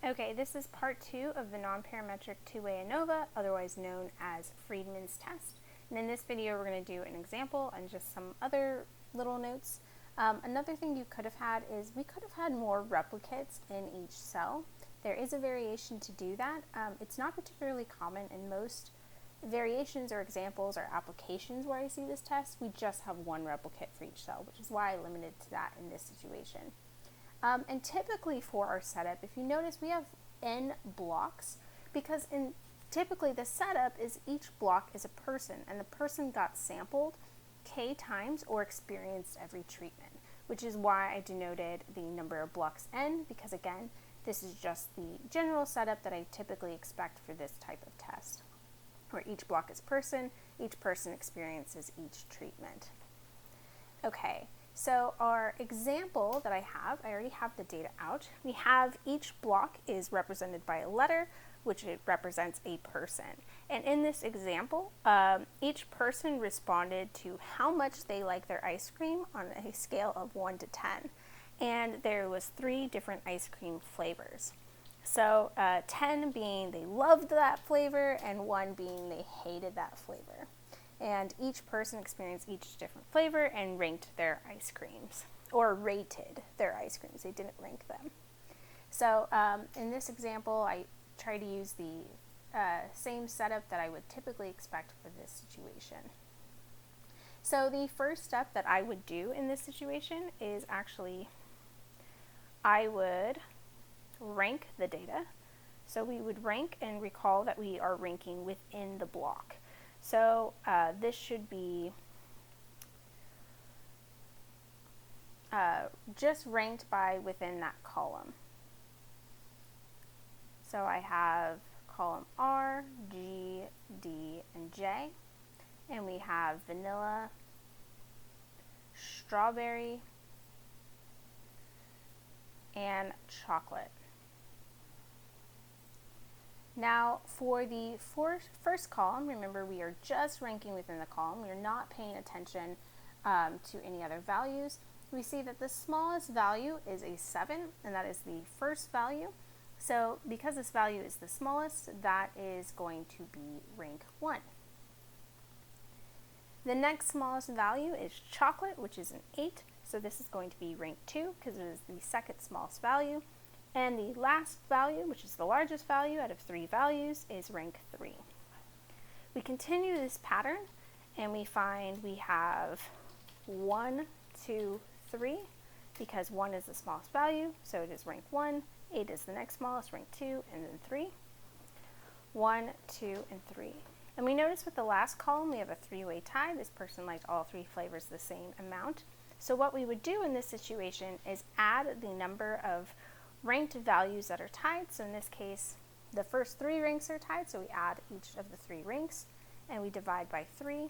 Okay, this is part 2 of the non-parametric two-way ANOVA, otherwise known as Friedman's test. And in this video, we're going to do an example and just some other little notes. Another thing you could have had is we could have had more replicates in each cell. There is a variation to do that. It's not particularly common in most variations or examples or applications where I see this test. We just have one replicate for each cell, which is why I limited to that in this situation. And typically for our setup, if you notice, we have n blocks because typically the setup is each block is a person, and the person got sampled k times or experienced every treatment, which is why I denoted the number of blocks n, because again, this is just the general setup that I typically expect for this type of test, where each block is a person, each person experiences each treatment. Okay. So our example that I already have the data out. We have each block is represented by a letter, which it represents a person. And in this example, each person responded to how much they like their ice cream on a scale of 1 to 10. And there was 3 different ice cream flavors. So 10 being they loved that flavor, and 1 being they hated that flavor. And each person experienced each different flavor and ranked their ice creams, or rated their ice creams. They didn't rank them. So in this example, I try to use the same setup that I would typically expect for this situation. So the first step that I would do in this situation is actually I would rank the data. So we would rank, and recall that we are ranking within the block. So this should be just ranked by within that column. So I have column R, G, D, and J, and we have vanilla, strawberry, and chocolate. Now for the first column, remember we are just ranking within the column. We are not paying attention to any other values. We see that the smallest value is a 7, and that is the first value. So because this value is the smallest, that is going to be rank 1. The next smallest value is chocolate, which is an 8. So this is going to be rank 2 because it is the second smallest value. And the last value, which is the largest value out of 3 values, is rank 3. We continue this pattern, and we find we have 1, 2, 3, because 1 is the smallest value, so it is rank 1. 8 is the next smallest, rank 2, and then 3. 1, 2, and 3. And we notice with the last column, we have a 3-way tie. This person liked all 3 flavors the same amount. So what we would do in this situation is add the number of ranked values that are tied. So in this case, the first 3 ranks are tied, so we add each of the 3 ranks and we divide by 3.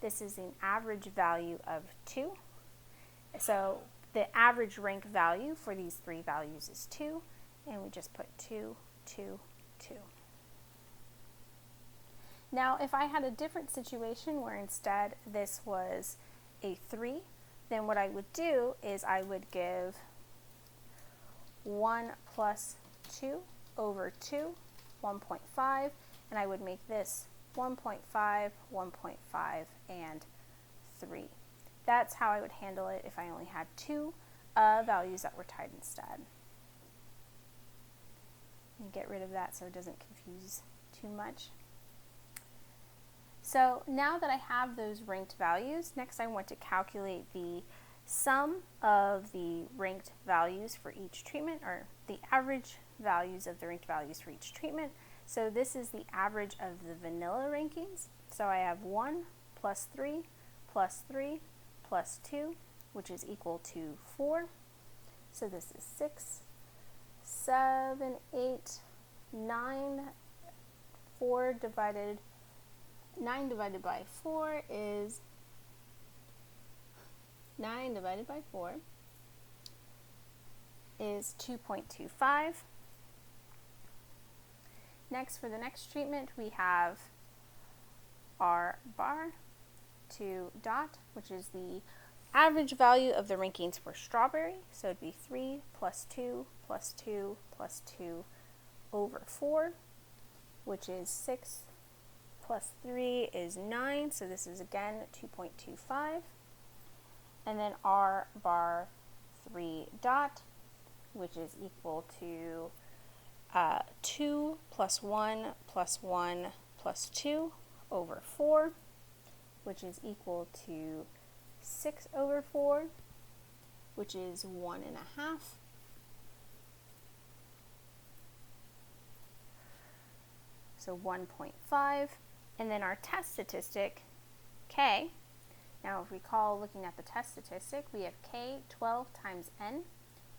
This is an average value of 2. So the average rank value for these 3 values is 2, and we just put 2, 2, 2. Now if I had a different situation where instead this was a 3, then what I would do is I would give 1 plus 2 over 2, 1.5, and I would make this 1.5, 1.5, and 3. That's how I would handle it if I only had 2 values that were tied instead. And get rid of that so it doesn't confuse too much. So now that I have those ranked values, next I want to calculate the sum of the ranked values for each treatment, or the average values of the ranked values for each treatment. So this is the average of the vanilla rankings. So I have 1 plus 3 plus 3 plus 2, which is equal to 4. So this is 6, 7, 8, 9, 9 divided by 4 is 9 divided by 4 is 2.25. Next, for the next treatment, we have R bar to dot, which is the average value of the rankings for strawberry. So it'd be 3 plus 2 plus 2 plus 2 over 4, which is 6 plus 3 is 9, so this is again 2.25. And then r bar 3 dot, which is equal to 2 plus 1 plus 1 plus 2 over 4, which is equal to 6 over 4, which is 1.5. So 1.5. And then our test statistic, k. Now if we recall looking at the test statistic, we have k 12 times n.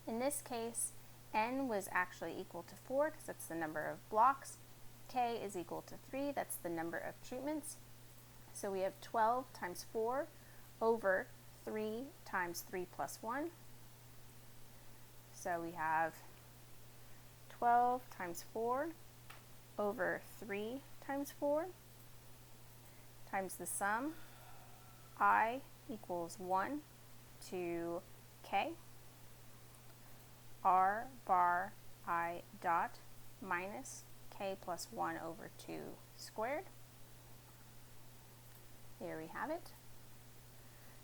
In this case, n was actually equal to 4 because that's the number of blocks. K is equal to 3, that's the number of treatments. So we have 12 times 4 over 3 times 3 plus 1. So we have 12 times 4 over 3 times 4 times the sum I equals 1 to k, r bar I dot minus k plus 1 over 2 squared. There we have it.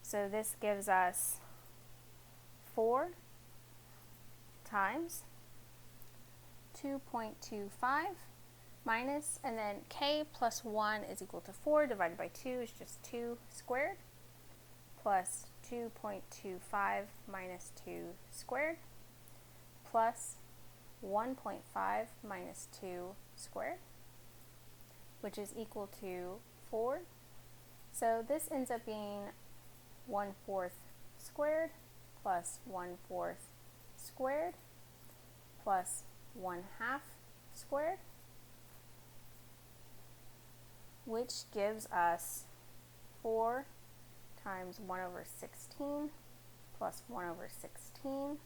So this gives us 4 times 2.25 minus, and then k plus 1 is equal to 4 divided by 2 is just 2 squared, plus 2.25 minus 2 squared, plus 1.5 minus 2 squared, which is equal to 4. So this ends up being 1/4 squared plus 1/4 squared plus 1/2 squared, which gives us 4 times 1 over 16 plus 1 over 16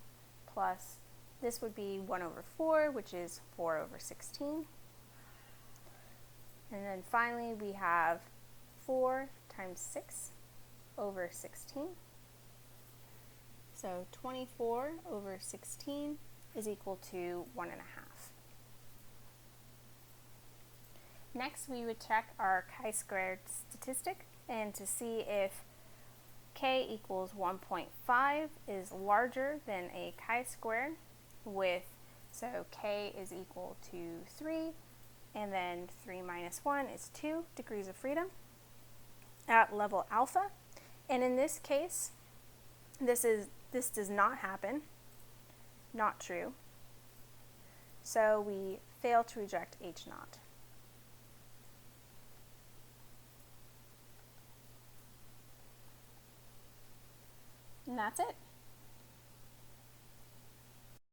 plus, this would be 1 over 4, which is 4 over 16. And then finally we have 4 times 6 over 16. So 24 over 16 is equal to 1.5. Next, we would check our chi-squared statistic, and to see if k equals 1.5 is larger than a chi-squared with, so k is equal to 3, and then 3 minus 1 is 2 degrees of freedom at level alpha. And in this case, this does not happen, not true. So we fail to reject H naught. And that's it.